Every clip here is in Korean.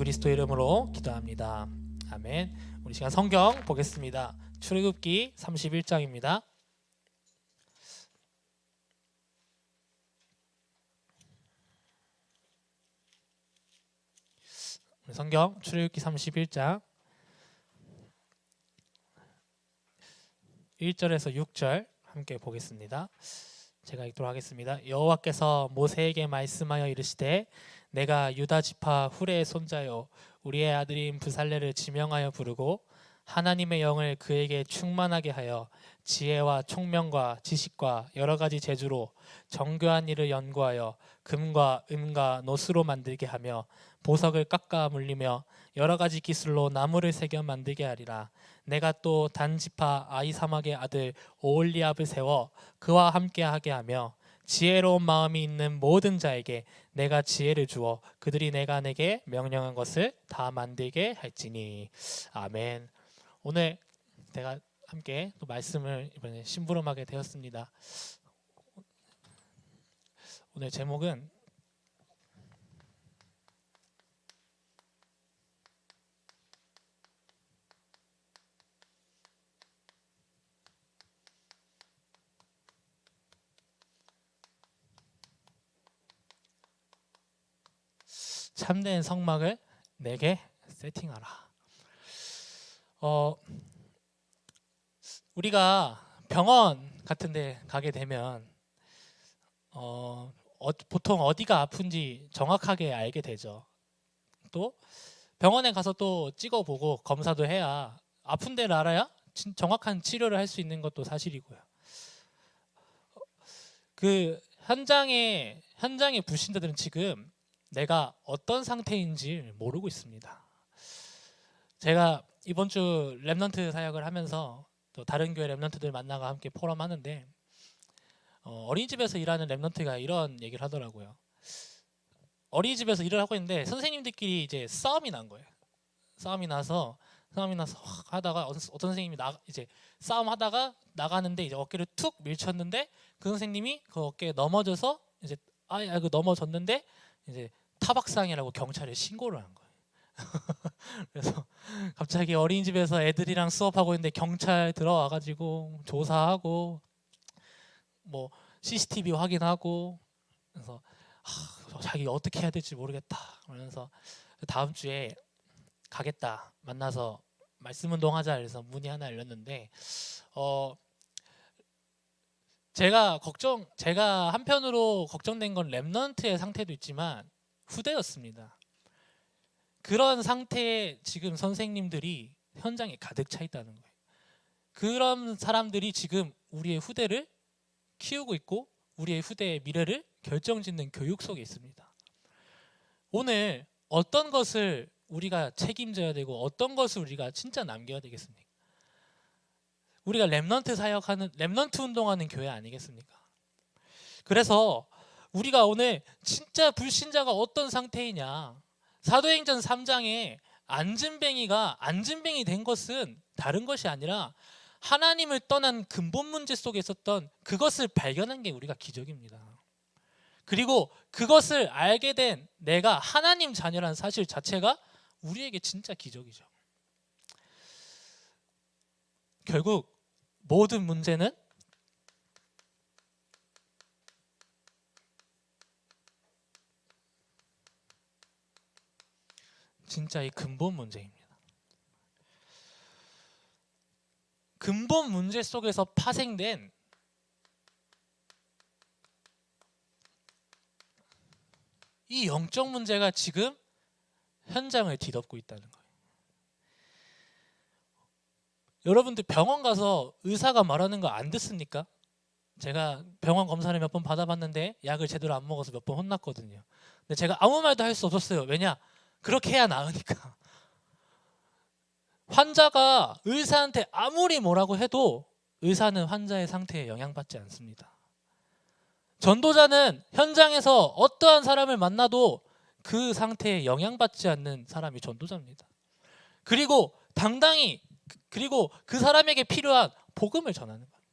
그리스도 이름으로 기도합니다. 아멘. 우리 시간 성경 보겠습니다. 출애굽기 31장입니다. 성경 출애굽기 31장 1절에서 6절 함께 보겠습니다. 제가 읽도록 하겠습니다. 여호와께서 모세에게 말씀하여 이르시되 내가 유다 지파 후레의 손자요 우리의 아들인 브살레를 지명하여 부르고 하나님의 영을 그에게 충만하게 하여 지혜와 총명과 지식과 여러 가지 재주로 정교한 일을 연구하여 금과 은과 노수로 만들게 하며 보석을 깎아 물리며 여러 가지 기술로 나무를 새겨 만들게 하리라. 내가 또 단 지파 아히사막의 아들 오홀리압을 세워 그와 함께하게 하며 지혜로운 마음이 있는 모든 자에게 내가 지혜를 주어 그들이 내가 내게 명령한 것을 다 만들게 할지니. 아멘. 오늘 내가 함께 또 말씀을 이번에 심부름하게 되었습니다. 오늘 제목은 참된 성막을 내게 세팅하라. 우리가 병원 같은 데 가게 되면 보통 어디가 아픈지 정확하게 알게 되죠. 또 병원에 가서 또 찍어보고 검사도 해야 아픈 데를 알아야 정확한 치료를 할 수 있는 것도 사실이고요. 그 현장의 불신자들은 지금 내가 어떤 상태인지 모르고 있습니다. 제가 이번 주 렘넌트 사역을 하면서 또 다른 교회 렘넌트들 만나가 함께 포럼하는데 어린이집에서 일하는 렘넌트가 이런 얘기를 하더라고요. 어린이집에서 일을 하고 있는데 선생님들끼리 이제 싸움이 난 거예요. 싸움이 나서 하다가 어떤 선생님이 이제 싸움하다가 나가는데 이제 어깨를 툭 밀쳤는데 그 선생님이 그 어깨에 넘어져서 이제 그 넘어졌는데 이제 타박상이라고 경찰에 신고를 한 거예요. 그래서 갑자기 어린이집에서 애들이랑 수업하고 있는데 경찰 들어와가지고 조사하고 뭐 CCTV 확인하고 그래서 자기 어떻게 해야 될지 모르겠다 그러면서 다음 주에 가겠다 만나서 말씀 운동하자 그래서 문의 하나 열렸는데 제가 한편으로 걱정된 건 렘넌트의 상태도 있지만 후대였습니다. 그런 상태에 지금 선생님들이 현장에 가득 차 있다는 거예요. 그런 사람들이 지금 우리의 후대를 키우고 있고 우리의 후대의 미래를 결정짓는 교육 속에 있습니다. 오늘 어떤 것을 우리가 책임져야 되고 어떤 것을 우리가 진짜 남겨야 되겠습니까? 우리가 렘넌트 운동하는 교회 아니겠습니까? 그래서 우리가 오늘 진짜 불신자가 어떤 상태이냐, 사도행전 3장에 안진뱅이가 안진뱅이 된 것은 다른 것이 아니라 하나님을 떠난 근본 문제 속에 있었던 그것을 발견한 게 우리가 기적입니다. 그리고 그것을 알게 된 내가 하나님 자녀라는 사실 자체가 우리에게 진짜 기적이죠. 결국 모든 문제는 진짜 이 근본 문제입니다. 근본 문제 속에서 파생된 이 영적 문제가 지금 현장을 뒤덮고 있다는 거예요. 여러분들 병원 가서 의사가 말하는 거 안 듣습니까? 제가 병원 검사를 몇 번 받아봤는데 약을 제대로 안 먹어서 몇 번 혼났거든요. 근데 제가 아무 말도 할 수 없었어요. 왜냐? 그렇게 해야 나으니까. 환자가 의사한테 아무리 뭐라고 해도 의사는 환자의 상태에 영향받지 않습니다. 전도자는 현장에서 어떠한 사람을 만나도 그 상태에 영향받지 않는 사람이 전도자입니다. 그리고 당당히 그 사람에게 필요한 복음을 전하는 거예요.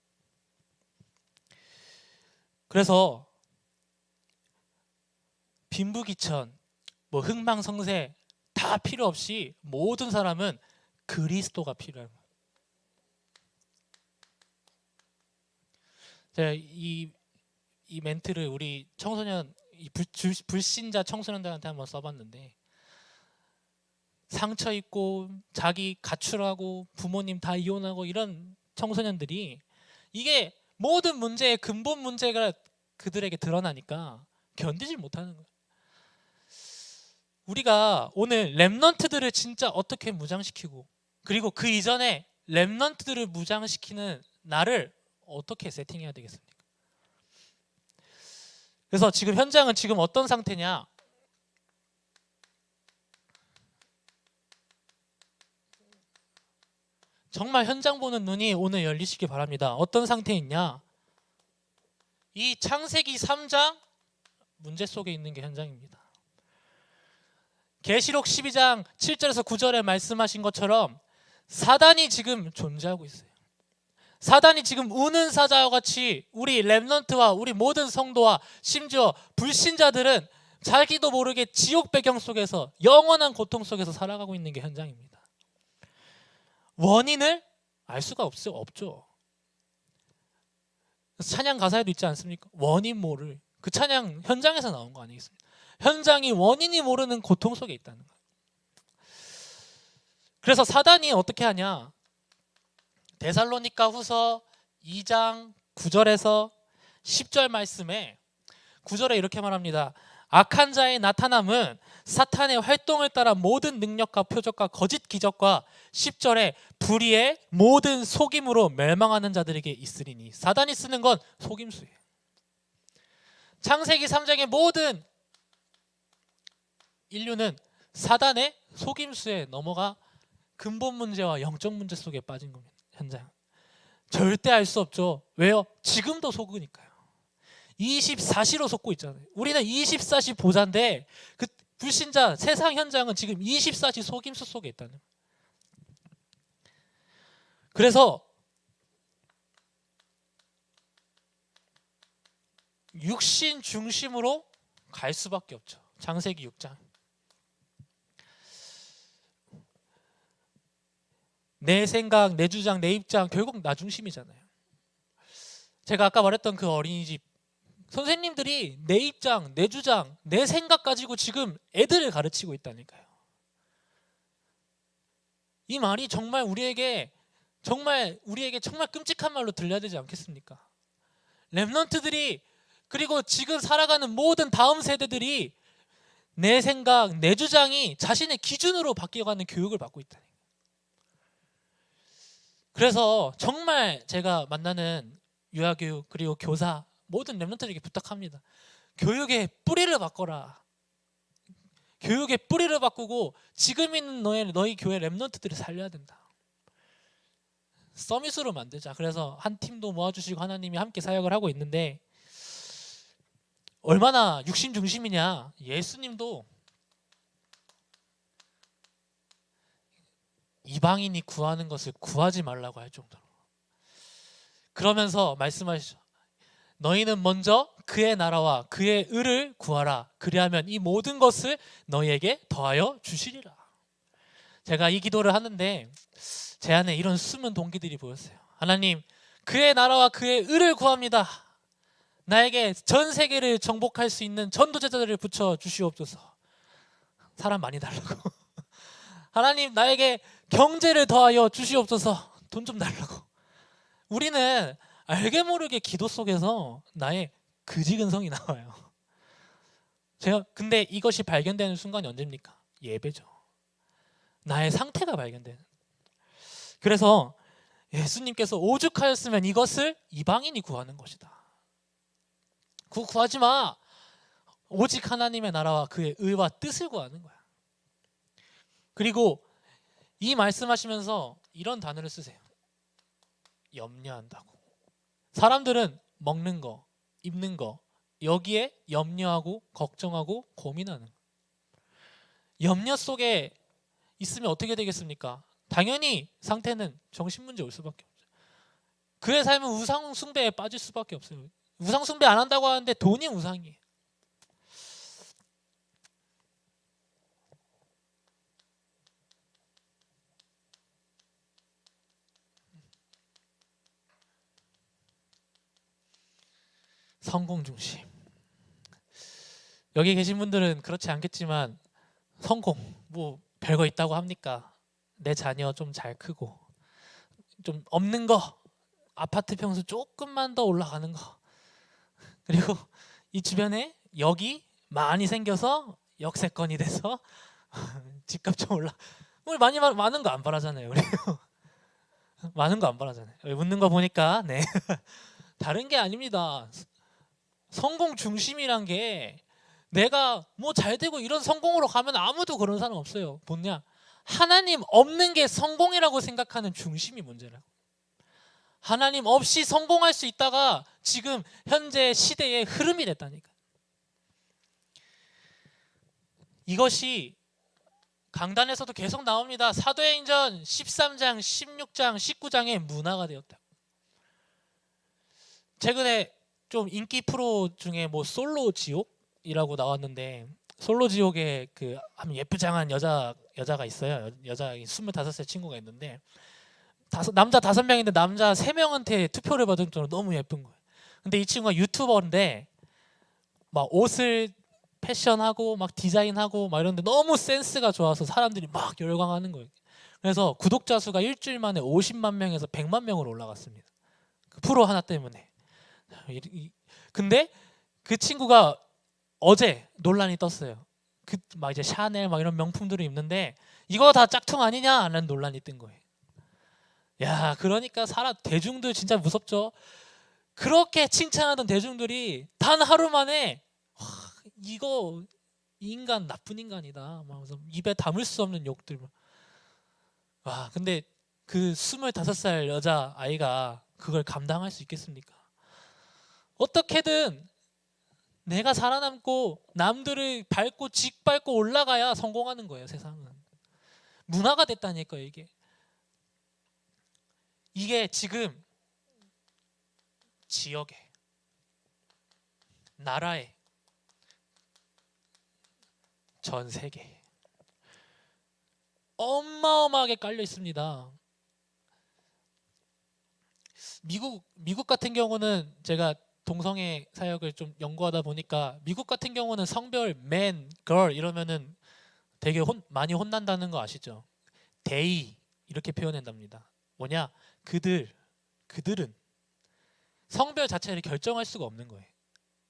그래서 빈부귀천, 흥망성쇠 다 필요 없이 모든 사람은 그리스도가 필요해요. 제가 이 멘트를 우리 청소년 불신자 청소년들한테 한번 써봤는데, 상처 있고 자기 가출하고 부모님 다 이혼하고 이런 청소년들이 이게 모든 문제의 근본 문제가 그들에게 드러나니까 견디질 못하는 거예요. 우리가 오늘 렘넌트들을 진짜 어떻게 무장시키고, 그리고 그 이전에 렘넌트들을 무장시키는 나를 어떻게 세팅해야 되겠습니까? 그래서 지금 현장은 지금 어떤 상태냐? 정말 현장 보는 눈이 오늘 열리시기 바랍니다. 어떤 상태에 있냐? 이 창세기 3장 문제 속에 있는 게 현장입니다. 계시록 12장 7절에서 9절에 말씀하신 것처럼 사단이 지금 존재하고 있어요. 사단이 지금 우는 사자와 같이 우리 렘넌트와 우리 모든 성도와 심지어 불신자들은 자기도 모르게 지옥 배경 속에서 영원한 고통 속에서 살아가고 있는 게 현장입니다. 원인을 알 수가 없죠. 찬양 가사에도 있지 않습니까? 원인 모를. 그 찬양 현장에서 나온 거 아니겠습니까? 현장이 원인이 모르는 고통 속에 있다는 거예요. 그래서 사단이 어떻게 하냐? 데살로니가 후서 2장 9절에서 10절 말씀에 9절에 이렇게 말합니다. 악한 자의 나타남은 사탄의 활동을 따라 모든 능력과 표적과 거짓 기적과 10절에 불의의 모든 속임으로 멸망하는 자들에게 있으리니. 사단이 쓰는 건 속임수예요. 창세기 3장의 모든 인류는 사단의 속임수에 넘어가 근본 문제와 영적 문제 속에 빠진 겁니다. 현장 절대 알 수 없죠. 왜요? 지금도 속으니까요. 24시로 속고 있잖아요. 우리는 24시 보자인데 그 불신자 세상 현장은 지금 24시 속임수 속에 있다는 거예요. 그래서 육신 중심으로 갈 수밖에 없죠. 창세기 6장. 내 생각, 내 주장, 내 입장, 결국 나 중심이잖아요. 제가 아까 말했던 그 어린이집 선생님들이 내 입장, 내 주장, 내 생각 가지고 지금 애들을 가르치고 있다니까요. 이 말이 정말 우리에게 정말 끔찍한 말로 들려야 되지 않겠습니까? 렘넌트들이, 그리고 지금 살아가는 모든 다음 세대들이 내 생각, 내 주장이 자신의 기준으로 바뀌어가는 교육을 받고 있다니. 그래서 정말 제가 만나는 유아교육 그리고 교사 모든 렘넌트들에게 부탁합니다. 교육의 뿌리를 바꿔라. 교육의 뿌리를 바꾸고 지금 있는 너희 교회 렘넌트들을 살려야 된다. 서밋으로 만들자. 그래서 한 팀도 모아주시고 하나님이 함께 사역을 하고 있는데, 얼마나 육신 중심이냐. 예수님도 이방인이 구하는 것을 구하지 말라고 할 정도로, 그러면서 말씀하시죠. 너희는 먼저 그의 나라와 그의 의를 구하라. 그리하면 이 모든 것을 너희에게 더하여 주시리라. 제가 이 기도를 하는데 제 안에 이런 숨은 동기들이 보였어요. 하나님, 그의 나라와 그의 의를 구합니다. 나에게 전 세계를 정복할 수 있는 전도제자들을 붙여 주시옵소서. 사람 많이 달라고. 하나님, 나에게 경제를 더하여 주시옵소서. 돈 좀 달라고. 우리는 알게 모르게 기도 속에서 나의 그지근성이 나와요. 근데 이것이 발견되는 순간이 언제입니까? 예배죠. 나의 상태가 발견되는. 그래서 예수님께서 오죽하였으면 이것을 이방인이 구하는 것이다. 구하지 마. 오직 하나님의 나라와 그의 의와 뜻을 구하는 거야. 그리고 이 말씀하시면서 이런 단어를 쓰세요. 염려한다고. 사람들은 먹는 거, 입는 거, 여기에 염려하고 걱정하고 고민하는 거. 염려 속에 있으면 어떻게 되겠습니까? 당연히 상태는 정신문제 올 수밖에 없어요. 그의 삶은 우상 숭배에 빠질 수밖에 없어요. 우상 숭배 안 한다고 하는데 돈이 우상이에요. 성공 중심. 여기 계신 분들은 그렇지 않겠지만 성공 뭐 별거 있다고 합니까? 내 자녀 좀 잘 크고 좀 없는 거 아파트 평수 조금만 더 올라가는 거 그리고 이 주변에 역이 많이 생겨서 역세권이 돼서 집값 좀 올라. 우리 많은 거 안 바라잖아요. 우리 많은 거 안 바라잖아요. 웃는 거 보니까 네 다른 게 아닙니다. 성공 중심이란 게 내가 뭐 잘 되고 이런 성공으로 가면 아무도 그런 사람 없어요. 뭐냐? 하나님 없는 게 성공이라고 생각하는 중심이 문제라고. 하나님 없이 성공할 수 있다가 지금 현재 시대의 흐름이 됐다니까. 이것이 강단에서도 계속 나옵니다. 사도행전 13장, 16장, 19장의 문화가 되었다. 최근에 좀 인기 프로 중에 뭐 솔로 지옥이라고 나왔는데 솔로 지옥에 그 한 예쁘장한 여자가 있어요. 여자 25살 친구가 있는데 남자 5명인데 남자 3명한테 투표를 받을 정도로 너무 예쁜 거예요. 근데 이 친구가 유튜버인데 막 옷을 패션하고 막 디자인하고 막 이런데 너무 센스가 좋아서 사람들이 막 열광하는 거예요. 그래서 구독자 수가 일주일 만에 50만 명에서 100만 명으로 올라갔습니다. 그 프로 하나 때문에. 근데 그 친구가 어제 논란이 떴어요. 그 막 이제 샤넬 막 이런 명품들을 입는데 이거 다 짝퉁 아니냐라는 논란이 뜬 거예요. 야, 그러니까 대중들 진짜 무섭죠. 그렇게 칭찬하던 대중들이 단 하루 만에 와, 이거 인간 나쁜 인간이다. 막 입에 담을 수 없는 욕들. 와, 근데 그 25살 여자 아이가 그걸 감당할 수 있겠습니까? 어떻게든 내가 살아남고 남들을 밟고 짓밟고 올라가야 성공하는 거예요. 세상은 문화가 됐다니까요. 이게 지금 지역에 나라에 전 세계에 어마어마하게 깔려 있습니다. 미국 같은 경우는 제가 동성애 사역을 좀 연구하다 보니까 미국 같은 경우는 성별 man, girl 이러면은 되게 많이 혼난다는 거 아시죠? they 이렇게 표현한답니다. 뭐냐? 그들은 성별 자체를 결정할 수가 없는 거예요.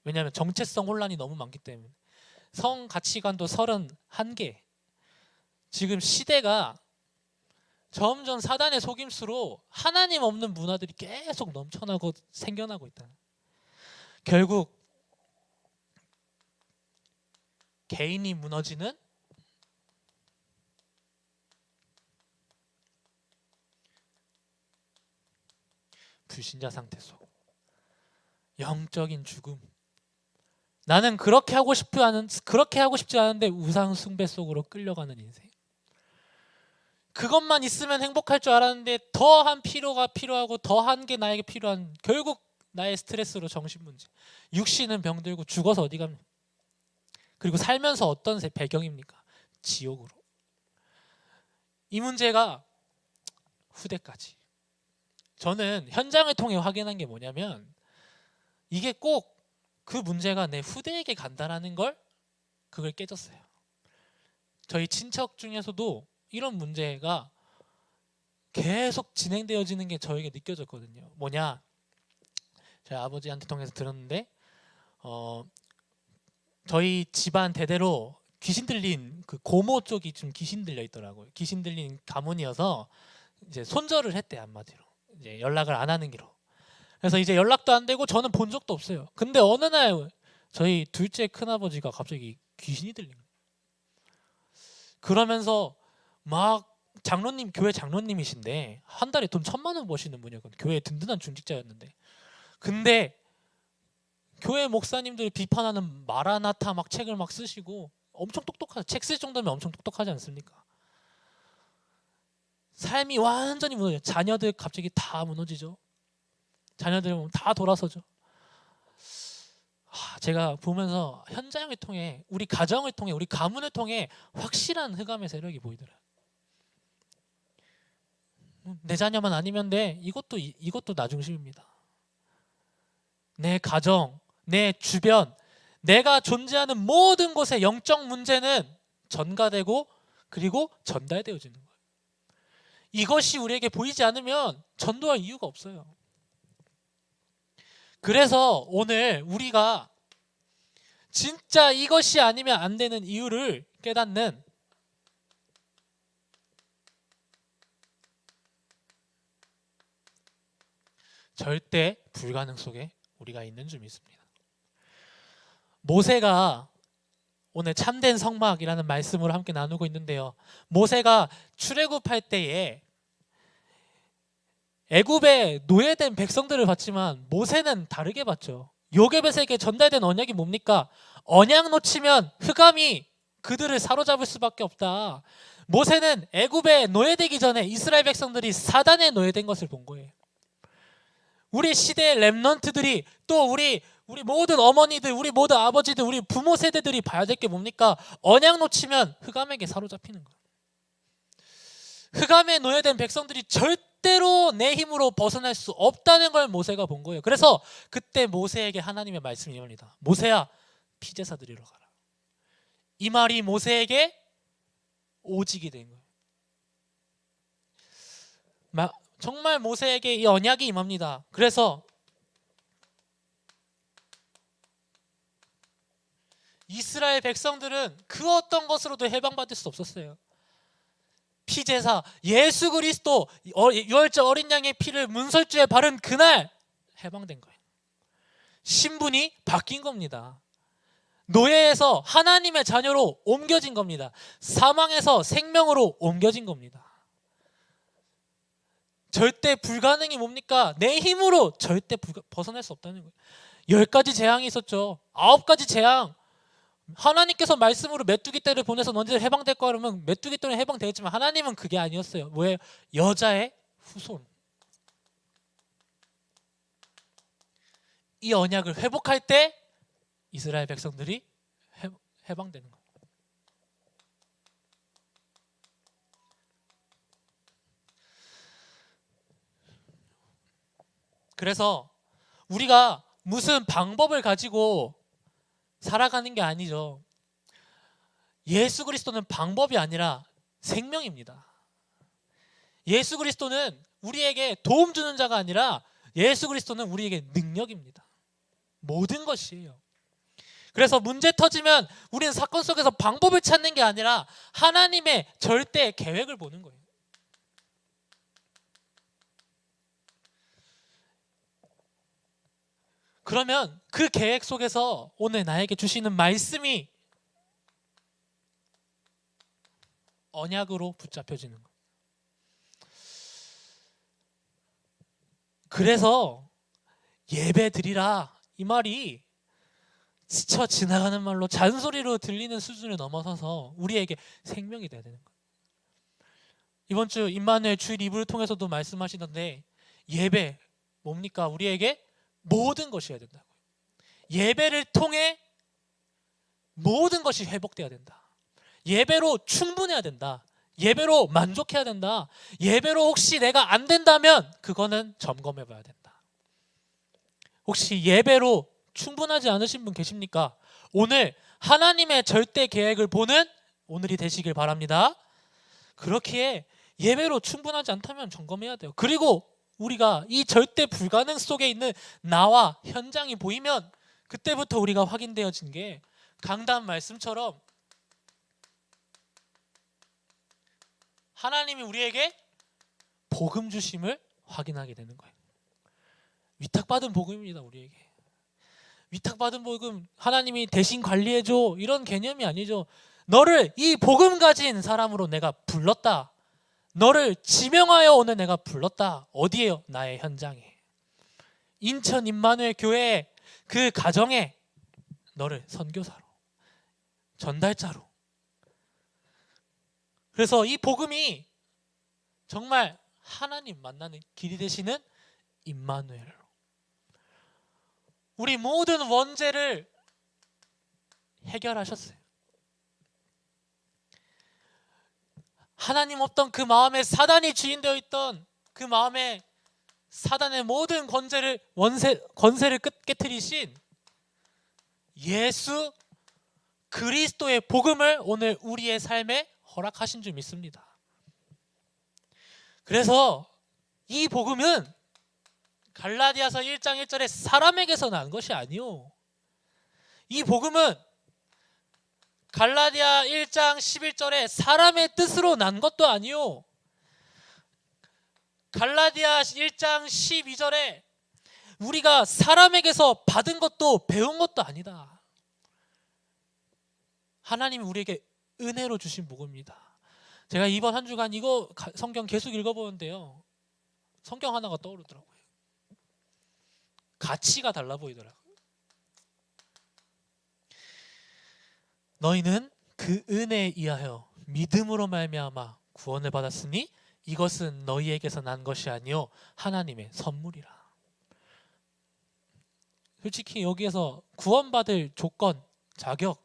왜냐하면 정체성 혼란이 너무 많기 때문에. 성 가치관도 31개. 지금 시대가 점점 사단의 속임수로 하나님 없는 문화들이 계속 넘쳐나고 생겨나고 있다. 결국 개인이 무너지는 불신자 상태 속 영적인 죽음. 나는 그렇게 하고 싶지 않은데 우상 숭배 속으로 끌려가는 인생. 그것만 있으면 행복할 줄 알았는데 더한 피로가 필요하고 더한 게 나에게 필요한 결국 나의 스트레스로 정신 문제. 육신은 병들고 죽어서 어디 갑니까? 그리고 살면서 어떤 배경입니까? 지옥으로. 이 문제가 후대까지. 저는 현장을 통해 확인한 게 뭐냐면 이게 꼭 그 문제가 내 후대에게 간다라는 걸 그걸 깨졌어요. 저희 친척 중에서도 이런 문제가 계속 진행되어지는 게 저에게 느껴졌거든요. 뭐냐? 저희 아버지한테 통해서 들었는데 저희 집안 대대로 귀신 들린 그 고모 쪽이 좀 귀신 들려 있더라고요. 귀신 들린 가문이어서 이제 손절을 했대 한마디로. 이제 연락을 안 하는 기로. 그래서 이제 연락도 안 되고 저는 본 적도 없어요. 근데 어느 날 저희 둘째 큰아버지가 갑자기 귀신이 들린 거예요. 그러면서 막 교회 장로님이신데 한 달에 돈 1,000만 원 버시는 분이었거든요. 교회 든든한 중직자였는데. 근데 교회 목사님들 비판하는 마라나타 막 책을 막 쓰시고 엄청 똑똑하죠. 책 쓸 정도면 엄청 똑똑하지 않습니까? 삶이 완전히 무너져요. 자녀들 갑자기 다 무너지죠. 자녀들 보면 다 돌아서죠. 제가 보면서 현장을 통해 우리 가정을 통해 우리 가문을 통해 확실한 흑암의 세력이 보이더라고요. 내 자녀만 아니면 돼. 이것도 나 중심입니다. 내 가정, 내 주변, 내가 존재하는 모든 곳의 영적 문제는 전가되고 그리고 전달되어지는 거예요. 이것이 우리에게 보이지 않으면 전도할 이유가 없어요. 그래서 오늘 우리가 진짜 이것이 아니면 안 되는 이유를 깨닫는 절대 불가능 속에 우리가 있는 줄 믿습니다. 모세가 오늘 참된 성막이라는 말씀으로 함께 나누고 있는데요. 모세가 출애굽할 때에 애굽에 노예된 백성들을 봤지만 모세는 다르게 봤죠. 요괴벳에게 전달된 언약이 뭡니까? 언약 놓치면 흑암이 그들을 사로잡을 수밖에 없다. 모세는 애굽에 노예되기 전에 이스라엘 백성들이 사단에 노예된 것을 본 거예요. 우리 시대의 렘넌트들이 또 우리 모든 어머니들, 우리 모든 아버지들, 우리 부모 세대들이 봐야 될 게 뭡니까? 언약 놓치면 흑암에게 사로잡히는 거예요. 흑암에 노예된 백성들이 절대로 내 힘으로 벗어날 수 없다는 걸 모세가 본 거예요. 그래서 그때 모세에게 하나님의 말씀이 임합니다. 모세야, 피제사 드리러 가라. 이 말이 모세에게 오직이 된 거예요. 정말 모세에게 이 언약이 임합니다. 그래서 이스라엘 백성들은 그 어떤 것으로도 해방받을 수 없었어요. 피제사 예수 그리스도 유월절 어린 양의 피를 문설주에 바른 그날 해방된 거예요. 신분이 바뀐 겁니다. 노예에서 하나님의 자녀로 옮겨진 겁니다. 사망에서 생명으로 옮겨진 겁니다. 절대 불가능이 뭡니까? 내 힘으로 절대 벗어날 수 없다는 거예요. 10가지 재앙이 있었죠. 9가지 재앙. 하나님께서 말씀으로 메뚜기 떼를 보내서 너희들 해방될 거야 그러면 메뚜기 떼는 해방되었지만 하나님은 그게 아니었어요. 뭐예요? 여자의 후손. 이 언약을 회복할 때 이스라엘 백성들이 해방되는 거예요. 그래서 우리가 무슨 방법을 가지고 살아가는 게 아니죠. 예수 그리스도는 방법이 아니라 생명입니다. 예수 그리스도는 우리에게 도움 주는 자가 아니라 예수 그리스도는 우리에게 능력입니다. 모든 것이에요. 그래서 문제 터지면 우리는 사건 속에서 방법을 찾는 게 아니라 하나님의 절대 계획을 보는 거예요. 그러면 그 계획 속에서 오늘 나에게 주시는 말씀이 언약으로 붙잡혀지는 거예요. 그래서 예배 드리라 이 말이 스쳐 지나가는 말로 잔소리로 들리는 수준을 넘어서서 우리에게 생명이 돼야 되는 거예요. 이번 주 임마누엘 주일 2부를 통해서도 말씀하시던데 예배 뭡니까? 우리에게 모든 것이 해야 된다고요. 예배를 통해 모든 것이 회복돼야 된다. 예배로 충분해야 된다. 예배로 만족해야 된다. 예배로 혹시 내가 안 된다면 그거는 점검해 봐야 된다. 혹시 예배로 충분하지 않으신 분 계십니까? 오늘 하나님의 절대 계획을 보는 오늘이 되시길 바랍니다. 그렇기에 예배로 충분하지 않다면 점검해야 돼요. 그리고 우리가 이 절대 불가능 속에 있는 나와 현장이 보이면 그때부터 우리가 확인되어진 게 강단 말씀처럼 하나님이 우리에게 복음 주심을 확인하게 되는 거예요. 위탁받은 복음입니다. 우리에게 위탁받은 복음, 하나님이 대신 관리해줘 이런 개념이 아니죠. 너를 이 복음 가진 사람으로 내가 불렀다. 너를 지명하여 오늘 내가 불렀다. 어디에요? 나의 현장에. 인천 임마누엘 교회 그 가정에 너를 선교사로, 전달자로. 그래서 이 복음이 정말 하나님 만나는 길이 되시는 임마누엘로 우리 모든 원죄를 해결하셨어요. 하나님 없던 그 마음에 사단이 주인되어 있던 그 마음에 사단의 모든 권세를 깨트리신 예수 그리스도의 복음을 오늘 우리의 삶에 허락하신 줄 믿습니다. 그래서 이 복음은 갈라디아서 1장 1절에 사람에게서 난 것이 아니요. 이 복음은 갈라디아 1장 11절에 사람의 뜻으로 난 것도 아니요. 갈라디아 1장 12절에 우리가 사람에게서 받은 것도 배운 것도 아니다. 하나님이 우리에게 은혜로 주신 복음입니다. 제가 이번 한 주간 이거 성경 계속 읽어보는데요, 성경 하나가 떠오르더라고요. 가치가 달라 보이더라고요. 너희는 그 은혜에 의하여 믿음으로 말미암아 구원을 받았으니 이것은 너희에게서 난 것이 아니요 하나님의 선물이라. 솔직히 여기에서 구원받을 조건, 자격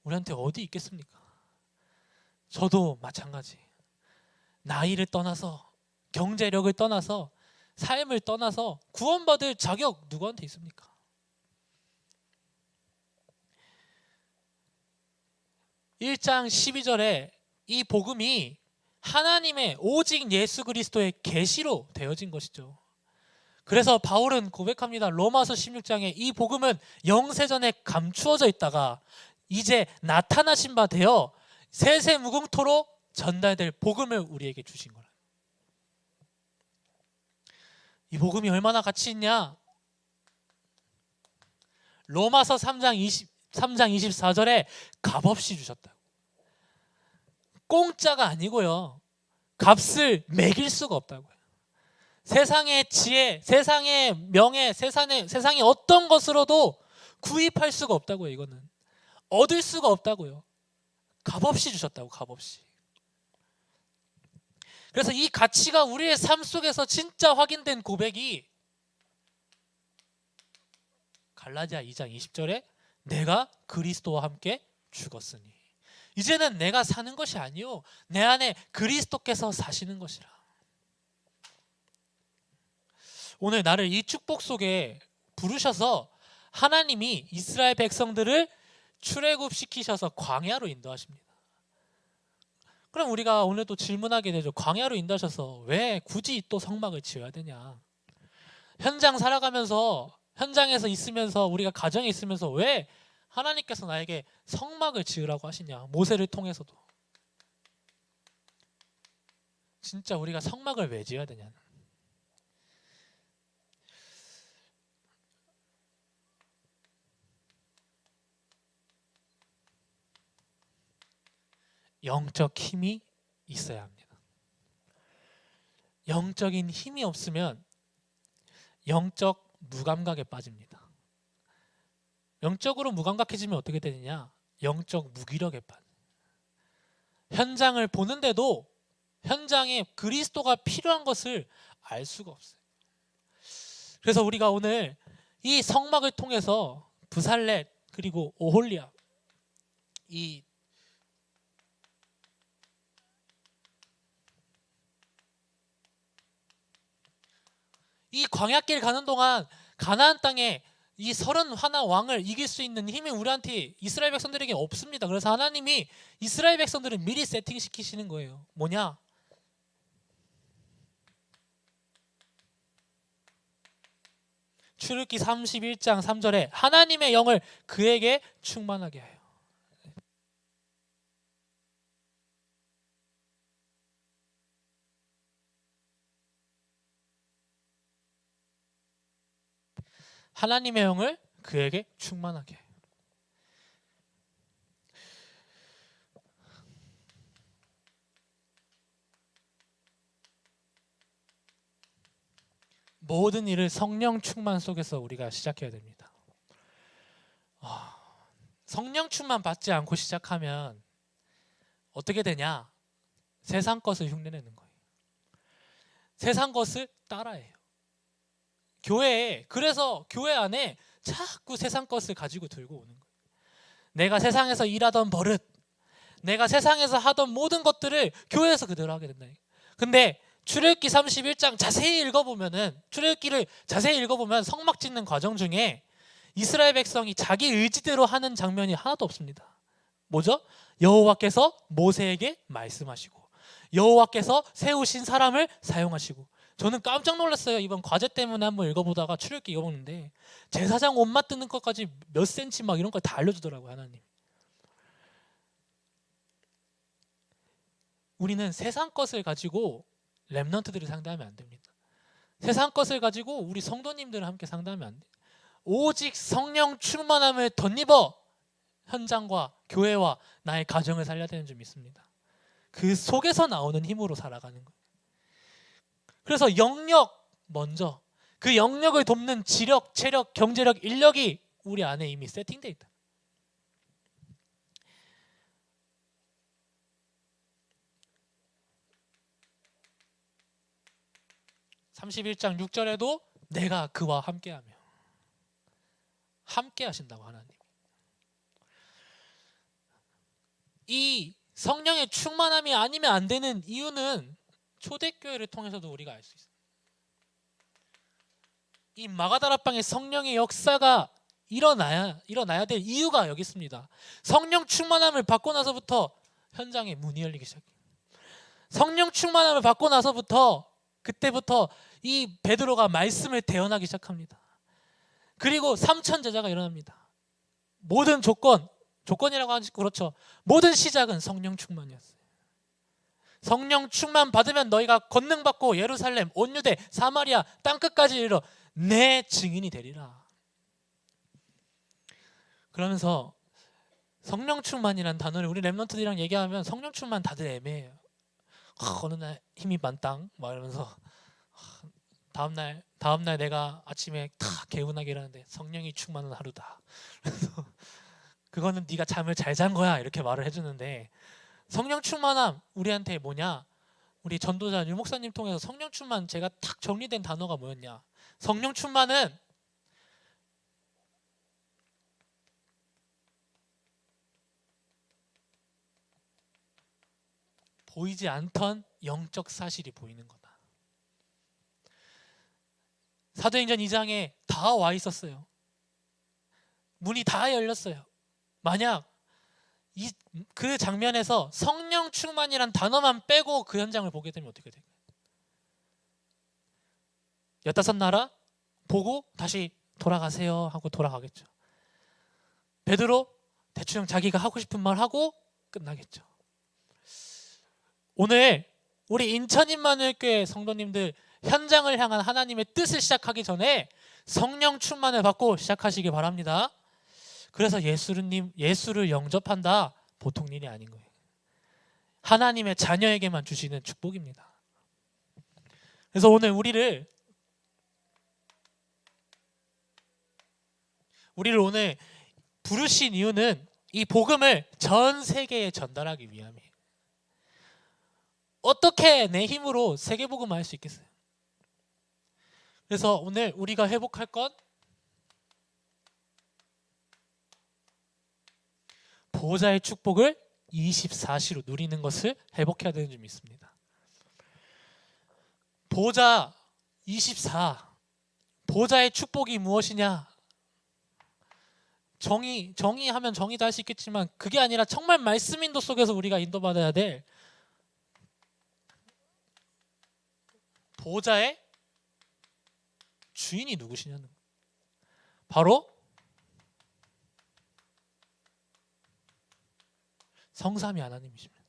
우리한테 어디 있겠습니까? 저도 마찬가지. 나이를 떠나서, 경제력을 떠나서, 삶을 떠나서 구원받을 자격 누구한테 있습니까? (1장 12절에) 이 복음이 하나님의 오직 예수 그리스도의 계시로 되어진 것이죠. 그래서 바울은 고백합니다. 로마서 16장에 이 복음은 영세전에 감추어져 있다가 이제 나타나신 바 되어 세세무궁토로 전달될 복음을 우리에게 주신 거라. 이 복음이 얼마나 가치 있냐? 로마서 3장 24절에 값없이 주셨다고. 공짜가 아니고요, 값을 매길 수가 없다고요. 세상의 지혜, 세상의 명예, 세상의 어떤 것으로도 구입할 수가 없다고요. 이거는 얻을 수가 없다고요. 값없이 주셨다고, 값없이. 그래서 이 가치가 우리의 삶 속에서 진짜 확인된 고백이 갈라디아 2장 20절에 내가 그리스도와 함께 죽었으니 이제는 내가 사는 것이 아니요 내 안에 그리스도께서 사시는 것이라. 오늘 나를 이 축복 속에 부르셔서 하나님이 이스라엘 백성들을 출애굽시키셔서 광야로 인도하십니다. 그럼 우리가 오늘 또 질문하게 되죠. 광야로 인도하셔서 왜 굳이 또 성막을 지어야 되냐? 현장 살아가면서, 현장에서 있으면서, 우리가 가정에 있으면서 왜 하나님께서 나에게 성막을 지으라고 하시냐? 모세를 통해서도. 진짜 우리가 성막을 왜 지어야 되냐? 영적 힘이 있어야 합니다. 영적인 힘이 없으면 영적 무감각에 빠집니다. 영적으로 무감각해지면 어떻게 되느냐? 영적 무기력에 빠져. 현장을 보는데도 현장에 그리스도가 필요한 것을 알 수가 없어요. 그래서 우리가 오늘 이 성막을 통해서 부살렛 그리고 오홀리압, 이 광야길 가는 동안 가나안 땅에 이 31 왕을 이길 수 있는 힘이 우리한테, 이스라엘 백성들에게 없습니다. 그래서 하나님이 이스라엘 백성들을 미리 세팅시키시는 거예요. 뭐냐? 출애굽기 31장 3절에 하나님의 영을 그에게 충만하게 하여. 하나님의 영을 그에게 충만하게 해요. 모든 일을 성령 충만 속에서 우리가 시작해야 됩니다. 성령 충만 받지 않고 시작하면 어떻게 되냐? 세상 것을 흉내내는 거예요. 세상 것을 따라해요. 그래서 교회 안에 자꾸 세상 것을 가지고 들고 오는 거예요. 내가 세상에서 일하던 버릇, 내가 세상에서 하던 모든 것들을 교회에서 그대로 하게 된다. 근데 출애굽기 31장 자세히 읽어보면 성막 짓는 과정 중에 이스라엘 백성이 자기 의지대로 하는 장면이 하나도 없습니다. 뭐죠? 여호와께서 모세에게 말씀하시고 여호와께서 세우신 사람을 사용하시고. 저는 깜짝 놀랐어요. 이번 과제 때문에 한번 읽어보다가 출애굽기 읽어보는데 제사장 옷 맞드는 것까지 몇 센치 막 이런 걸 다 알려주더라고요, 하나님. 우리는 세상 것을 가지고 렘넌트들을 상대하면 안 됩니다. 세상 것을 가지고 우리 성도님들을 함께 상대하면 안 돼요. 오직 성령 충만함을 덧입어 현장과 교회와 나의 가정을 살려야 되는 줄 믿습니다. 그 속에서 나오는 힘으로 살아가는 거예요. 그래서 영역 먼저, 그 영역을 돕는 지력, 체력, 경제력, 인력이 우리 안에 이미 세팅되어 있다. (31장 6절에도) 내가 그와 함께하며, 함께 하신다고 하나님. 이 성령의 충만함이 아니면 안 되는 이유는 초대교회를 통해서도 우리가 알 수 있어요. 이 마가다락방의 성령의 역사가 일어나야 될 이유가 여기 있습니다. 성령 충만함을 받고 나서부터 현장에 문이 열리기 시작해요. 성령 충만함을 받고 나서부터, 그때부터 이 베드로가 말씀을 대언하기 시작합니다. 그리고 3천 제자가 일어납니다. 모든 조건이라고 하지 그렇죠. 모든 시작은 성령 충만이었어요. 성령 충만 받으면 너희가 권능 받고 예루살렘, 온 유대, 사마리아 땅끝까지 이르러 내 증인이 되리라. 그러면서 성령 충만이라는 단어를 우리 렘넌트들이랑 얘기하면 성령 충만 다들 애매해요. 어느 날 힘이 만땅 막 이러면서 다음날 내가 아침에 다 개운하게 일하는데 성령이 충만한 하루다. 그래서 그거는 네가 잠을 잘 잔 거야 이렇게 말을 해주는데, 성령 충만함 우리한테 뭐냐? 우리 전도자 유 목사님 통해서 성령 충만 제가 탁 정리된 단어가 뭐였냐? 성령 충만은 보이지 않던 영적 사실이 보이는 거다. 사도행전 2장에 다 와 있었어요. 문이 다 열렸어요. 만약 그 장면에서 성령 충만이란 단어만 빼고 그 현장을 보게 되면 어떻게 될까요? 15나라 보고 다시 돌아가세요 하고 돌아가겠죠. 베드로 대충 자기가 하고 싶은 말 하고 끝나겠죠. 오늘 우리 인천인마늘교회 성도님들 현장을 향한 하나님의 뜻을 시작하기 전에 성령 충만을 받고 시작하시기 바랍니다. 그래서 예수를 영접한다, 보통 일이 아닌 거예요. 하나님의 자녀에게만 주시는 축복입니다. 그래서 오늘 우리를 오늘 부르신 이유는 이 복음을 전 세계에 전달하기 위함이에요. 어떻게 내 힘으로 세계복음을 할 수 있겠어요? 그래서 오늘 우리가 회복할 건 보호자의 축복을 24시로 누리는 것을 회복해야 되는 줄 믿습니다. 보호자 24, 보호자의 축복이 무엇이냐? 정의하면 정의도 할 수 있겠지만 그게 아니라 정말 말씀 인도 속에서 우리가 인도받아야 될 보호자의 주인이 누구시냐는 거예요. 바로 성삼위 하나님이십니다.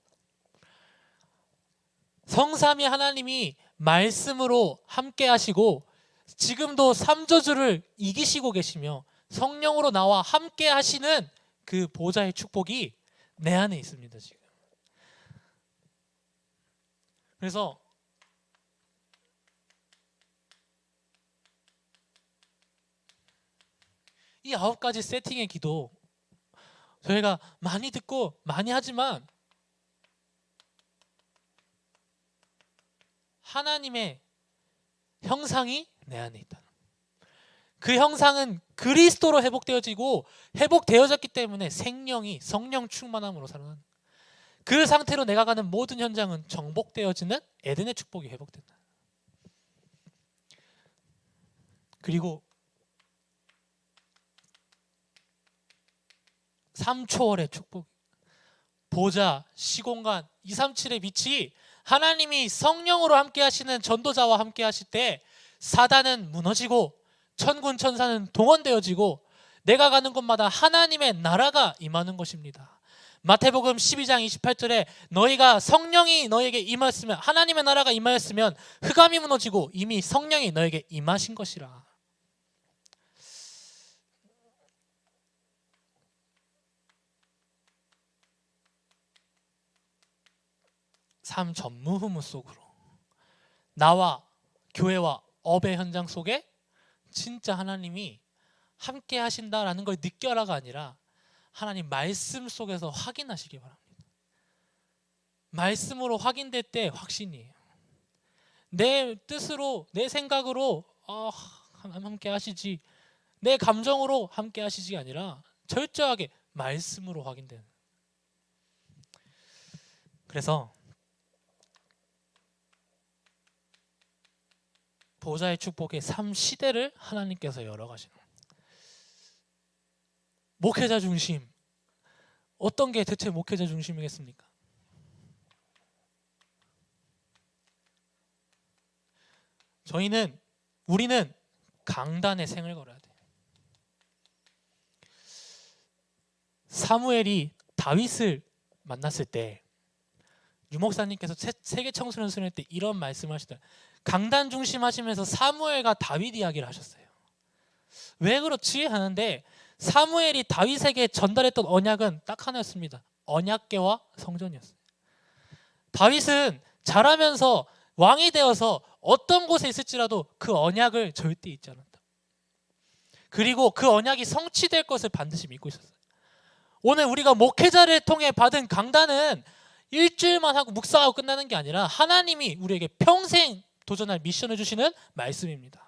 성삼위 하나님이 말씀으로 함께 하시고 지금도 삼저주를 이기시고 계시며 성령으로 나와 함께 하시는 그 보호자의 축복이 내 안에 있습니다. 지금. 그래서 이 9가지 세팅의 기도 저희가 많이 듣고 많이 하지만 하나님의 형상이 내 안에 있다. 그 형상은 그리스도로 회복되어지고 회복되어졌기 때문에 생명이 성령 충만함으로 살아나는, 그 상태로 내가 가는 모든 현장은 정복되어지는 에덴의 축복이 회복된다. 그리고 3초월의 축복. 보좌, 시공간, 237의 빛이 하나님이 성령으로 함께 하시는 전도자와 함께 하실 때 사단은 무너지고 천군 천사는 동원되어지고 내가 가는 곳마다 하나님의 나라가 임하는 것입니다. 마태복음 12장 28절에 너희가 성령이 너에게 임하였으면, 하나님의 나라가 임하였으면 흑암이 무너지고 이미 성령이 너에게 임하신 것이라. 삶 전무후무 속으로 나와 교회와 업의 현장 속에 진짜 하나님이 함께 하신다라는 걸 느껴라가 아니라 하나님 말씀 속에서 확인하시기 바랍니다. 말씀으로 확인될 때 확신이에요. 내 뜻으로, 내 생각으로 함께 하시지, 내 감정으로 함께 하시지가 아니라 철저하게 말씀으로 확인되는. 그래서 보좌의 축복의 3시대를 하나님께서 열어가시는 거예요. 목회자 중심. 어떤 게 대체 목회자 중심이겠습니까? 우리는 강단의 생을 걸어야 돼요. 사무엘이 다윗을 만났을 때 유목사님께서 세계 청소년 수련회 때 이런 말씀을 하시더라고요. 강단 중심하시면서 사무엘과 다윗 이야기를 하셨어요. 왜 그렇지? 하는데 사무엘이 다윗에게 전달했던 언약은 딱 하나였습니다. 언약궤와 성전이었어요. 다윗은 자라면서 왕이 되어서 어떤 곳에 있을지라도 그 언약을 절대 잊지 않았다. 그리고 그 언약이 성취될 것을 반드시 믿고 있었어요. 오늘 우리가 목회자를 통해 받은 강단은 일주일만 하고 묵상하고 끝나는 게 아니라 하나님이 우리에게 평생 도전할 미션을 주시는 말씀입니다.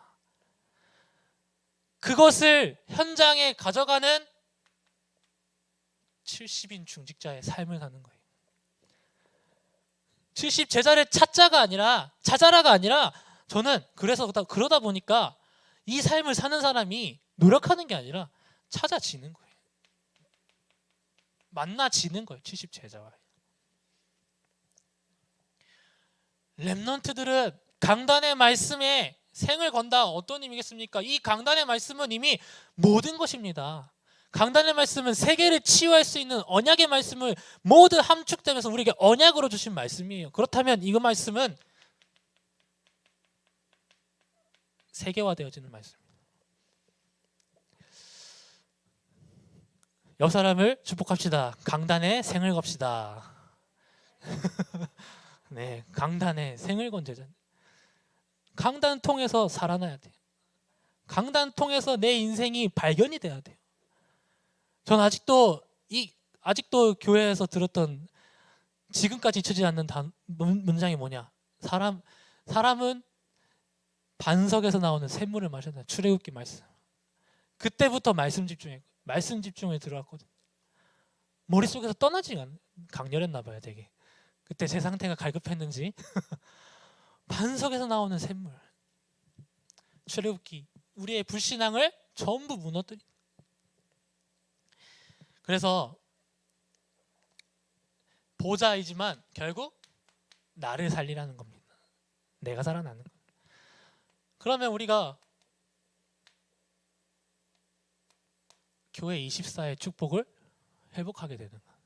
그것을 현장에 가져가는 70인 중직자의 삶을 사는 거예요. 70 제자를 찾자가 아니라 찾아라가 아니라 저는 그러다 보니까 이 삶을 사는 사람이 노력하는 게 아니라 찾아지는 거예요. 만나지는 거예요. 70 제자와. 렘넌트들은 강단의 말씀에 생을 건다. 어떤 의미겠습니까? 이 강단의 말씀은 이미 모든 것입니다. 강단의 말씀은 세계를 치유할 수 있는 언약의 말씀을 모두 함축되면서 우리에게 언약으로 주신 말씀이에요. 그렇다면 이 말씀은 세계화되어지는 말씀입니다. 옆 사람을 축복합시다. 강단의 생을 겁시다. 네, 강단의 생을 건 제자. 강단 통해서 살아나야 돼요. 강단 통해서 내 인생이 발견이 돼야 돼요. 전 아직도 교회에서 들었던 지금까지 잊혀지지 않는 문장이 뭐냐? 사람은 반석에서 나오는 샘물을 마셨다. 출애굽기 말씀. 그때부터 말씀 집중에 들어왔거든. 머릿속에서 떠나지 않. 강렬했나 봐요, 되게. 그때 제 상태가 갈급했는지. 반석에서 나오는 샘물. 출애굽기. 우리의 불신앙을 전부 무너뜨리. 그래서 보좌이지만 결국 나를 살리라는 겁니다. 내가 살아나는 거예요. 그러면 우리가 교회 24의 축복을 회복하게 되는 거예요.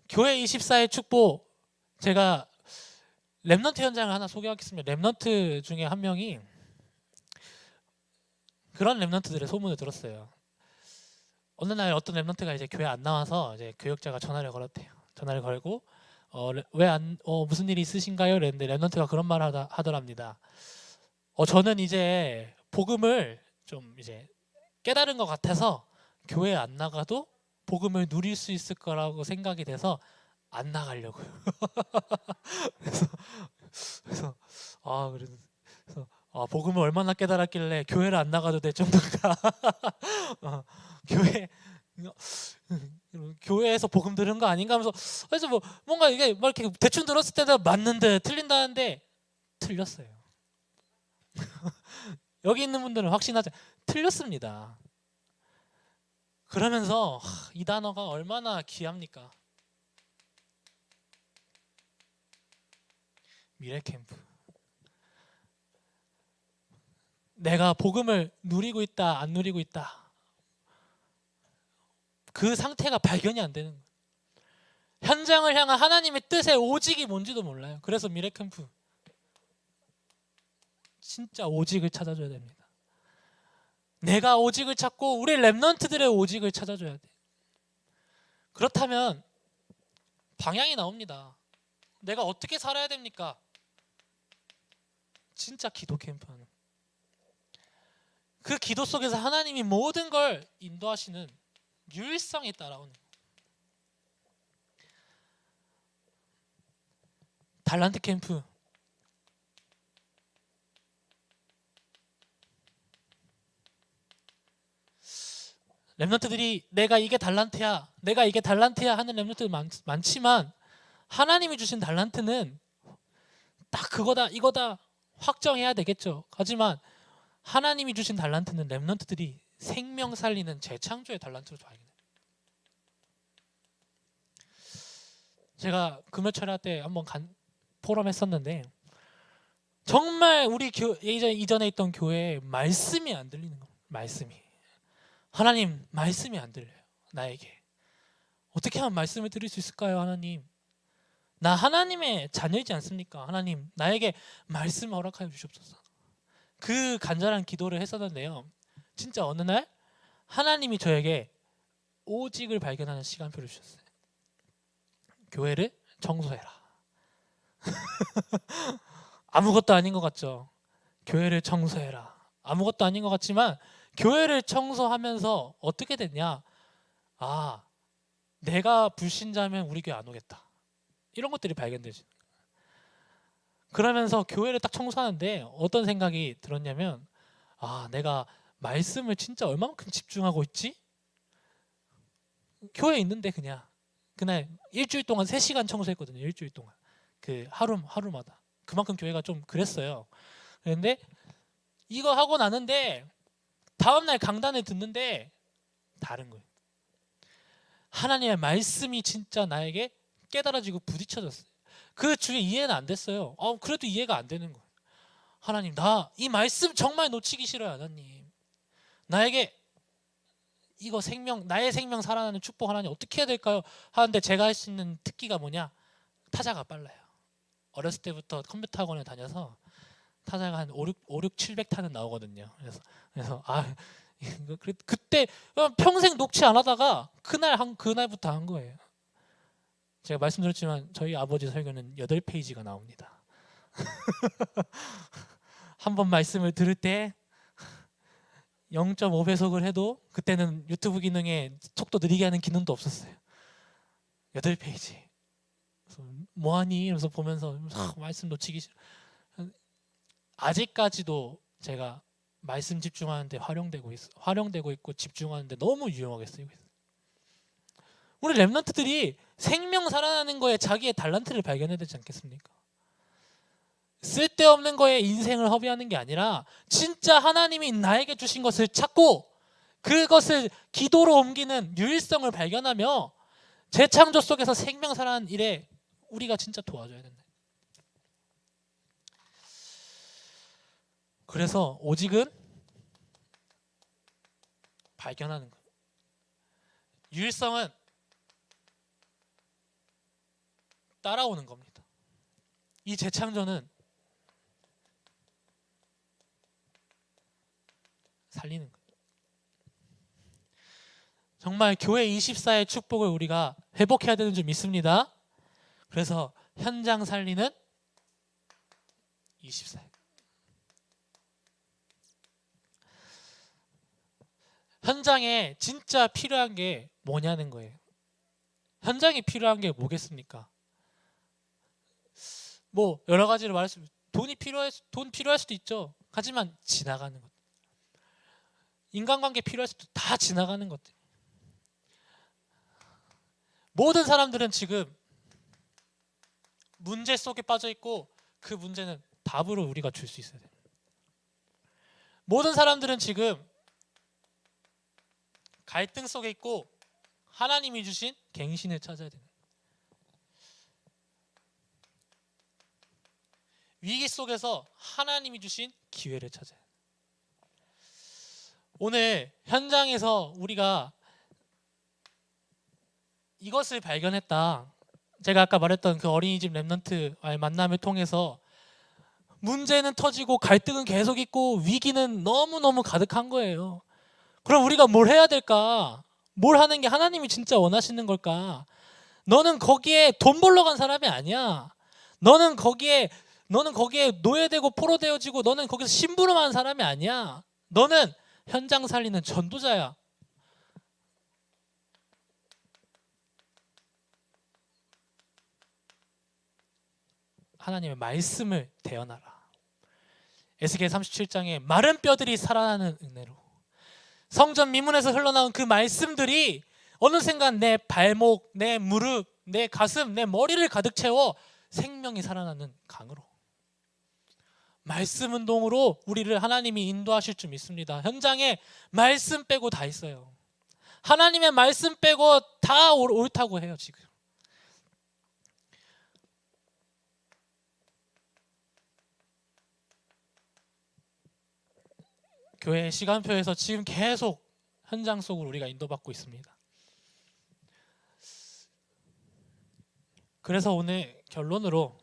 교회 24의 축복, 제가 렘넌트 현장을 하나 소개하겠습니다. 렘넌트 중에 한 명이 그런 렘넌트들의 소문을 들었어요. 어느 날 어떤 렘넌트가 이제 교회 안 나와서 이제 교역자가 전화를 걸었대요. 전화를 걸고 무슨 일이 있으신가요? 그랬는데 렘넌트가 그런 말을 하더랍니다. 저는 이제 복음을 좀 이제 깨달은 것 같아서 교회 안 나가도 복음을 누릴 수 있을 거라고 생각이 돼서 안 나가려고요. 그래서 복음을 얼마나 깨달았길래 교회를 안 나가도 될 정도인가. 교회에서 복음 들은 거 아닌가 하면서 그래서 뭔가 이게 이렇게 대충 들었을 때는 맞는데 틀린다는데 틀렸어요. 여기 있는 분들은 확신하죠. 틀렸습니다. 그러면서 이 단어가 얼마나 귀합니까? 미래 캠프. 내가 복음을 누리고 있다, 안 누리고 있다. 그 상태가 발견이 안 되는 거예요. 현장을 향한 하나님의 뜻의 오직이 뭔지도 몰라요. 그래서 미래 캠프 진짜 오직을 찾아줘야 됩니다. 내가 오직을 찾고 우리 렘넌트들의 오직을 찾아줘야 돼. 그렇다면 방향이 나옵니다. 내가 어떻게 살아야 됩니까? 진짜 기도 캠프하는. 그 기도 속에서 하나님이 모든 걸 인도하시는 유일성이 따라오는. 달란트 캠프. 렘넌트들이 내가 이게 달란트야, 내가 이게 달란트야 하는 렘넌트들 많지만 하나님이 주신 달란트는 딱 그거다, 이거다 확정해야 되겠죠. 하지만 하나님이 주신 달란트는 렘넌트들이 생명 살리는 재창조의 달란트로 발견해요. 제가 금요철야 때 한번 포럼 했었는데 정말 우리 이전에 있던 교회에 말씀이 안 들리는 거예요. 말씀이. 하나님 말씀이 안 들려요. 나에게. 어떻게 하면 말씀을 들을 수 있을까요? 하나님. 나 하나님의 자녀이지 않습니까? 하나님 나에게 말씀을 허락하여 주시옵소서. 그 간절한 기도를 했었는데요. 진짜 어느 날 하나님이 저에게 오직을 발견하는 시간표를 주셨어요. 교회를 청소해라. 아무것도 아닌 것 같죠? 교회를 청소해라. 아무것도 아닌 것 같지만 교회를 청소하면서 어떻게 됐냐? 아, 내가 불신자면 우리 교회 안 오겠다. 이런 것들이 발견되지. 그러면서 교회를 딱 청소하는데 어떤 생각이 들었냐면 아, 내가 말씀을 진짜 얼마만큼 집중하고 있지? 교회에 있는데 그날 일주일 동안 3시간 청소했거든요. 일주일 동안. 그 하루마다. 그만큼 교회가 좀 그랬어요. 그런데 이거 하고 나는데 다음날 강단을 듣는데 다른 거예요. 하나님의 말씀이 진짜 나에게 깨달아지고 부딪혀졌어요. 그 주에 이해는 안 됐어요. 그래도 이해가 안 되는 거예요. 하나님, 나 이 말씀 정말 놓치기 싫어요. 하나님, 나에게 이거 나의 생명 살아나는 축복 하나님 어떻게 해야 될까요? 하는데 제가 할 수 있는 특기가 뭐냐? 타자가 빨라요. 어렸을 때부터 컴퓨터 학원을 다녀서 타자가 한 6, 700타는 나오거든요. 그래서 그때 평생 녹취 안 하다가 그날부터 한 거예요. 제가 말씀드렸지만 저희 아버지 설교는 8페이지가 나옵니다. 한 번 말씀을 들을 때 0.5배속을 해도 그때는 유튜브 기능에 속도 느리게 하는 기능도 없었어요. 8페이지. 뭐하니? 이러면서 보면서 말씀 놓치기 싫어. 아직까지도 제가 말씀 집중하는데 활용되고 있고 집중하는데 너무 유용하게 쓰이고 있어요. 우리 렘넌트들이 생명 살아나는 거에 자기의 달란트를 발견해야 되지 않겠습니까? 쓸데없는 거에 인생을 허비하는 게 아니라 진짜 하나님이 나에게 주신 것을 찾고 그것을 기도로 옮기는 유일성을 발견하며 재창조 속에서 생명 살아나는 일에 우리가 진짜 도와줘야 된다. 그래서 오직은 발견하는 거예요. 유일성은 따라오는 겁니다. 이 재창조는 살리는 거예요. 정말 교회 24의 축복을 우리가 회복해야 되는 줄 믿습니다. 그래서 현장 살리는 24. 현장에 진짜 필요한 게 뭐냐는 거예요. 현장에 필요한 게 뭐겠습니까? 뭐 여러 가지를 말할 수 있어요. 돈 필요할 수도 있죠. 하지만 지나가는 것. 인간관계 필요할 수도 다 지나가는 것들. 모든 사람들은 지금 문제 속에 빠져 있고 그 문제는 답으로 우리가 줄 수 있어야 돼요. 모든 사람들은 지금 갈등 속에 있고 하나님이 주신 갱신을 찾아야 되는, 위기 속에서 하나님이 주신 기회를 찾아야 돼요. 오늘 현장에서 우리가 이것을 발견했다. 제가 아까 말했던 그 어린이집 랩넌트와의 만남을 통해서 문제는 터지고 갈등은 계속 있고 위기는 너무너무 가득한 거예요. 그럼 우리가 뭘 해야 될까? 뭘 하는 게 하나님이 진짜 원하시는 걸까? 너는 거기에 돈 벌러 간 사람이 아니야. 너는 거기에 노예되고 포로되어지고 너는 거기서 심부름하는 사람이 아니야. 너는 현장 살리는 전도자야. 하나님의 말씀을 대언하라. 에스겔 37장에 마른 뼈들이 살아나는 은혜로, 성전 미문에서 흘러나온 그 말씀들이 어느샌간 내 발목, 내 무릎, 내 가슴, 내 머리를 가득 채워 생명이 살아나는 강으로, 말씀 운동으로 우리를 하나님이 인도하실 줄 믿습니다. 현장에 말씀 빼고 다 있어요. 하나님의 말씀 빼고 다 옳다고 해요. 지금 교회 시간표에서 지금 계속 현장 속으로 우리가 인도받고 있습니다. 그래서 오늘 결론으로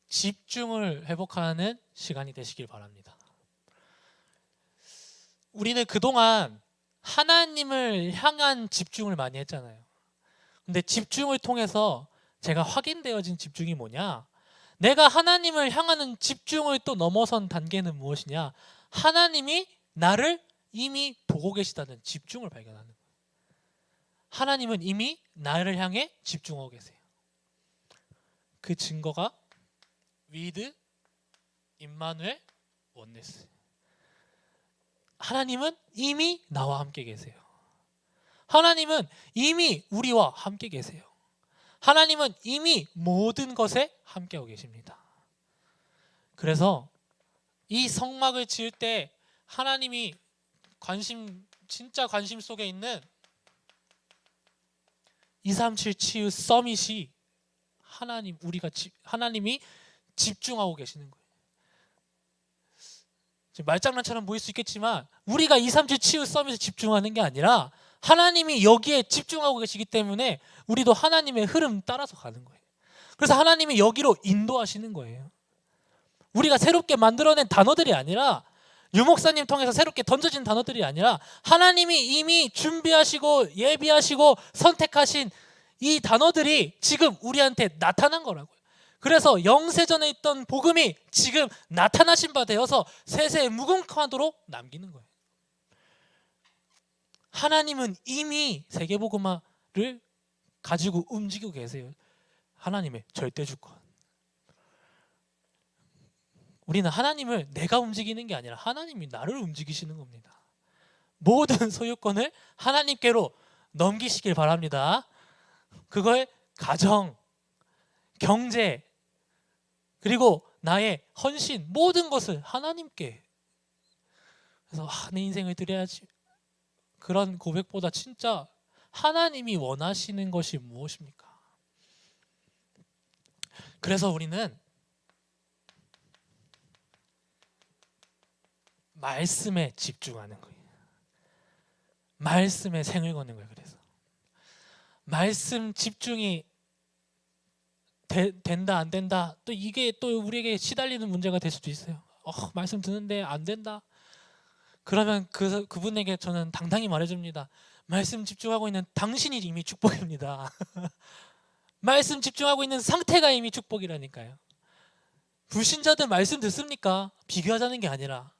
집중을 회복하는 시간이 되시길 바랍니다. 우리는 그동안 하나님을 향한 집중을 많이 했잖아요. 근데 집중을 통해서 제가 확인되어진 집중이 뭐냐? 내가 하나님을 향하는 집중을 또 넘어선 단계는 무엇이냐? 하나님이 나를 이미 보고 계시다는 집중을 발견하는 거예요. 하나님은 이미 나를 향해 집중하고 계세요. 그 증거가 위드 임마누엘 원네스. 하나님은 이미 나와 함께 계세요. 하나님은 이미 우리와 함께 계세요. 하나님은 이미 모든 것에 함께하고 계십니다. 그래서 이 성막을 지을 때 하나님이 진짜 관심 속에 있는 237 치유 서밋이 하나님이 집중하고 계시는 거예요. 말장난처럼 보일 수 있겠지만 우리가 237 치유 서밋에 집중하는 게 아니라 하나님이 여기에 집중하고 계시기 때문에 우리도 하나님의 흐름 따라서 가는 거예요. 그래서 하나님이 여기로 인도하시는 거예요. 우리가 새롭게 만들어낸 단어들이 아니라, 유목사님 통해서 새롭게 던져진 단어들이 아니라 하나님이 이미 준비하시고 예비하시고 선택하신 이 단어들이 지금 우리한테 나타난 거라고요. 그래서 영세전에 있던 복음이 지금 나타나신 바 되어서 세세에 무궁화도록 남기는 거예요. 하나님은 이미 세계복음화를 가지고 움직이고 계세요. 하나님의 절대주권. 우리는 하나님을 내가 움직이는 게 아니라 하나님이 나를 움직이시는 겁니다. 모든 소유권을 하나님께로 넘기시길 바랍니다. 그걸 가정, 경제, 그리고 나의 헌신, 모든 것을 하나님께. 그래서 내 인생을 드려야지. 그런 고백보다 진짜 하나님이 원하시는 것이 무엇입니까? 그래서 우리는 말씀에 집중하는 거예요. 말씀에 생을 거는 거예요. 그래서 말씀 집중이 된다 안 된다, 또 이게 또 우리에게 시달리는 문제가 될 수도 있어요. 말씀 듣는데 안 된다. 그러면 그분에게 저는 당당히 말해줍니다. 말씀 집중하고 있는 당신이 이미 축복입니다. 말씀 집중하고 있는 상태가 이미 축복이라니까요. 불신자들 말씀 듣습니까? 비교하자는 게 아니라.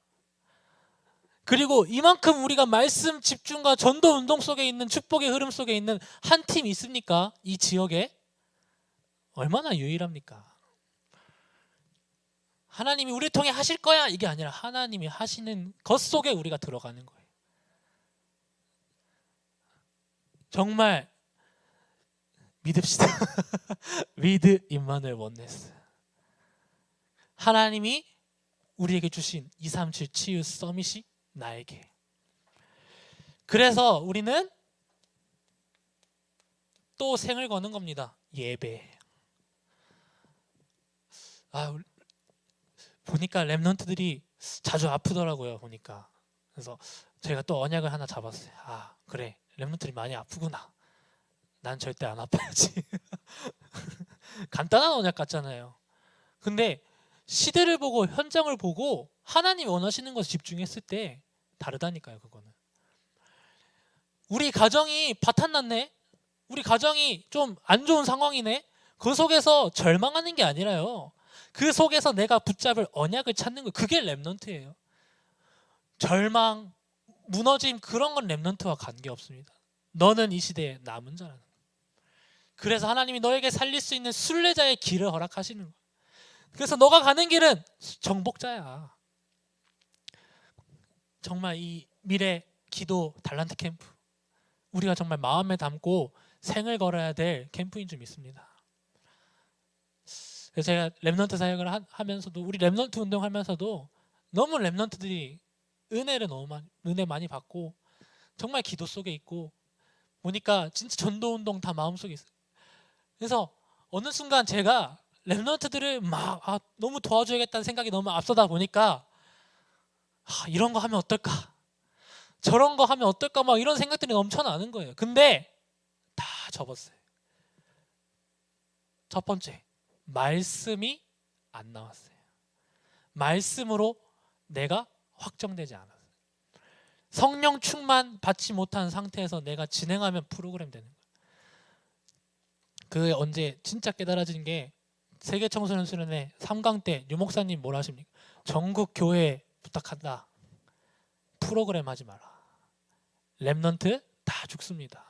그리고 이만큼 우리가 말씀 집중과 전도 운동 속에 있는, 축복의 흐름 속에 있는 한 팀 있습니까? 이 지역에? 얼마나 유일합니까? 하나님이 우리를 통해 하실 거야, 이게 아니라 하나님이 하시는 것 속에 우리가 들어가는 거예요. 정말 믿읍시다. with 임마누엘 원네스. 하나님이 우리에게 주신 237 치유 서밋이 나에게. 그래서 우리는 또 생을 거는 겁니다. 예배. 보니까 랩런트들이 자주 아프더라고요. 보니까. 그래서 제가 또 언약을 하나 잡았어요. 그래, 랩런트들이 많이 아프구나. 난 절대 안 아파야지. 간단한 언약 같잖아요. 근데 시대를 보고 현장을 보고 하나님이 원하시는 것에 집중했을 때 다르다니까요. 그거는. 우리 가정이 파탄났네. 우리 가정이 좀 안 좋은 상황이네. 그 속에서 절망하는 게 아니라요. 그 속에서 내가 붙잡을 언약을 찾는 거, 그게 랩넌트예요. 절망, 무너짐 그런 건 랩넌트와 관계없습니다. 너는 이 시대에 남은 자라는 거예요. 그래서 하나님이 너에게 살릴 수 있는 순례자의 길을 허락하시는 거예요. 그래서 너가 가는 길은 정복자야. 정말 이 미래 기도 달란트 캠프, 우리가 정말 마음에 담고 생을 걸어야 될 캠프인 줄 믿습니다. 그래서 제가 랩넌트 사역을 하면서도, 우리 랩넌트 운동하면서도 너무 랩넌트들이 은혜 많이 받고 정말 기도 속에 있고 보니까 진짜 전도 운동 다 마음속에 있어요. 그래서 어느 순간 제가 랩넌트들을 막 너무 도와줘야겠다는 생각이 너무 앞서다 보니까 이런 거 하면 어떨까, 저런 거 하면 어떨까, 막 이런 생각들이 넘쳐나는 거예요. 근데 다 접었어요. 첫 번째, 말씀이 안 나왔어요. 말씀으로 내가 확정되지 않았어요. 성령 충만 받지 못한 상태에서 내가 진행하면 프로그램 되는 거예요. 그 언제 진짜 깨달아진 게, 세계 청소년 수련회 3강 때 유목사님 뭐라 하십니까? 전국 교회 부탁한다. 프로그램 하지 마라. 랩넌트 다 죽습니다.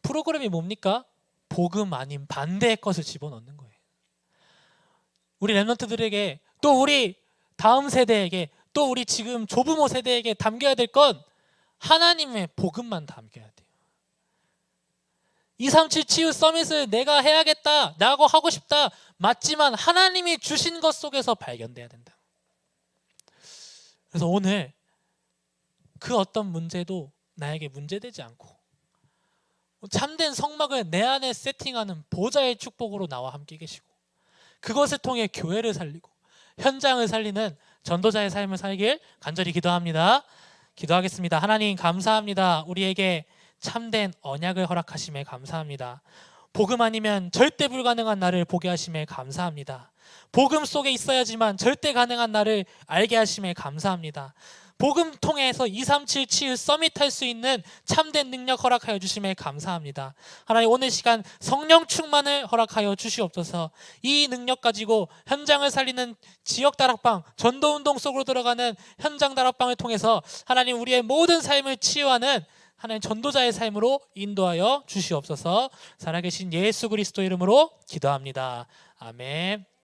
프로그램이 뭡니까? 복음 아닌 반대의 것을 집어넣는 거예요. 우리 랩넌트들에게, 또 우리 다음 세대에게, 또 우리 지금 조부모 세대에게 담겨야 될 건 하나님의 복음만 담겨야 돼요. 237 치유 서밋을 내가 해야겠다, 나하고 하고 싶다, 맞지만 하나님이 주신 것 속에서 발견돼야 된다. 그래서 오늘 그 어떤 문제도 나에게 문제되지 않고 참된 성막을 내 안에 세팅하는 보좌의 축복으로 나와 함께 계시고, 그것을 통해 교회를 살리고 현장을 살리는 전도자의 삶을 살길 간절히 기도합니다. 기도하겠습니다. 하나님 감사합니다. 우리에게 참된 언약을 허락하심에 감사합니다. 복음 아니면 절대 불가능한 나를 보게 하심에 감사합니다. 복음 속에 있어야지만 절대 가능한 나를 알게 하심에 감사합니다. 복음 통해서 237 치유 서밋 할 수 있는 참된 능력 허락하여 주심에 감사합니다. 하나님, 오늘 시간 성령 충만을 허락하여 주시옵소서. 이 능력 가지고 현장을 살리는 지역 다락방, 전도운동 속으로 들어가는 현장 다락방을 통해서 하나님, 우리의 모든 삶을 치유하는 하나님 전도자의 삶으로 인도하여 주시옵소서. 살아계신 예수 그리스도 이름으로 기도합니다. 아멘.